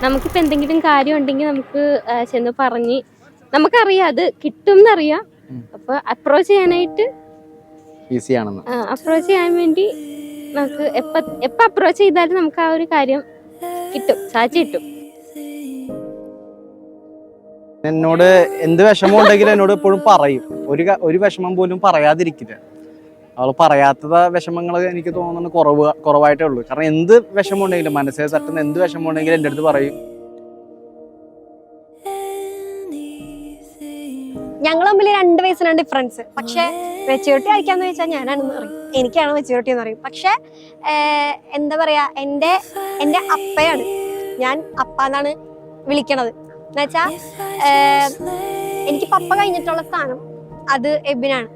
നമുക്കിപ്പോൾ എന്തെങ്കിലും കാര്യം ഉണ്ടെങ്കിൽ നമുക്ക് ചെന്ന് പറഞ്ഞ് നമുക്കറിയാം അത് കിട്ടും എന്നറിയാം. അപ്പോൾ അപ്രോച്ച് ചെയ്യാനായിട്ട് ഈസിയാണെന്ന്. അപ്രോച്ച് ചെയ്യാൻ വേണ്ടി നമുക്ക് എപ്പോൾ അപ്രോച്ച് ചെയ്താലും നമുക്ക് ആ ഒരു കാര്യം കിട്ടും, സാധിച്ചു കിട്ടും. എന്നോട് എന്ത് വിഷമം ഉണ്ടെങ്കിലും എന്നോട് എപ്പോഴും പറയും. ഒരു വിഷമം പോലും പറയാതിരിക്കില്ല. അവൾ പറയാത്ത വിഷമങ്ങൾ എനിക്ക് തോന്നുന്നു കുറവായിട്ടേ ഉള്ളൂ. കാരണം എന്ത് വിഷമം ഉണ്ടെങ്കിലും, മനസ്സിൽ തട്ടുന്ന എന്ത് വിഷമം ഉണ്ടെങ്കിലും എൻ്റെ അടുത്ത് പറയും. ഞങ്ങൾ തമ്മിൽ 2 വയസ്സിനാണ് ഡിഫറൻസ്. പക്ഷെ മെച്യൂരിറ്റി ആയിരിക്കാന്ന് വെച്ചാൽ ഞാനാണെന്ന് പറയും, എനിക്കാണ് മെച്യൂരിറ്റി എന്ന് പറയും. പക്ഷെ എന്താ പറയാ, എൻ്റെ അപ്പയാണ്, ഞാൻ അപ്പ എന്നാണ് വിളിക്കണത്. എന്നുവെച്ചാ എനിക്ക് പപ്പ കഴിഞ്ഞിട്ടുള്ള സ്ഥാനം അത് എബിനാണ്.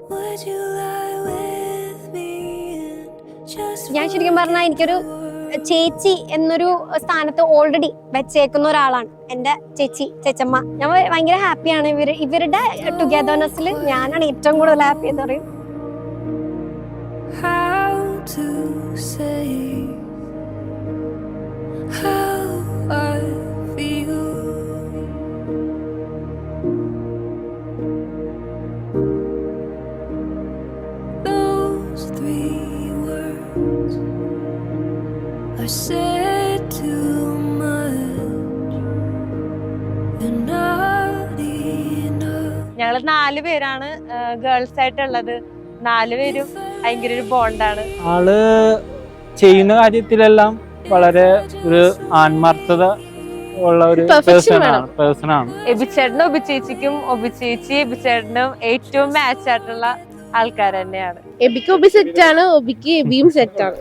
ഞാൻ ശരിക്കും പറഞ്ഞാൽ എനിക്കൊരു ചേച്ചി എന്നൊരു സ്ഥാനത്ത് ഓൾറെഡി വെച്ചേക്കുന്ന ഒരാളാണ് എൻ്റെ ചേച്ചമ്മ. ഞാൻ ഭയങ്കര ഹാപ്പിയാണ്. ഇവരുടെ ടുഗദർനെസ്സിൽ ഞാനാണ് ഏറ്റവും കൂടുതൽ ഹാപ്പി എന്ന് പറയും. ഞങ്ങള് 4 പേരാണ് ഗേൾസ് ആയിട്ടുള്ളത്. 4 പേരും ഭയങ്കര ഒരു ബോണ്ടാണ്. ആള് ചെയ്യുന്ന കാര്യത്തിലെല്ലാം വളരെ ഒരു ആത്മാർത്ഥത ഉള്ള ഒരു പേഴ്സണാണ്. എബിച്ചേട്ടനും ഒബിച്ചേച്ചിക്കും, ഒബിച്ചേച്ചി എബിച്ചേട്ടനും ഏറ്റവും മാച്ച് ആയിട്ടുള്ള ആൾക്കാർ തന്നെയാണ്. എബിക്ക് ഒബി സെറ്റാണ്, ഒബിക്ക് എബിയും സെറ്റാണ്.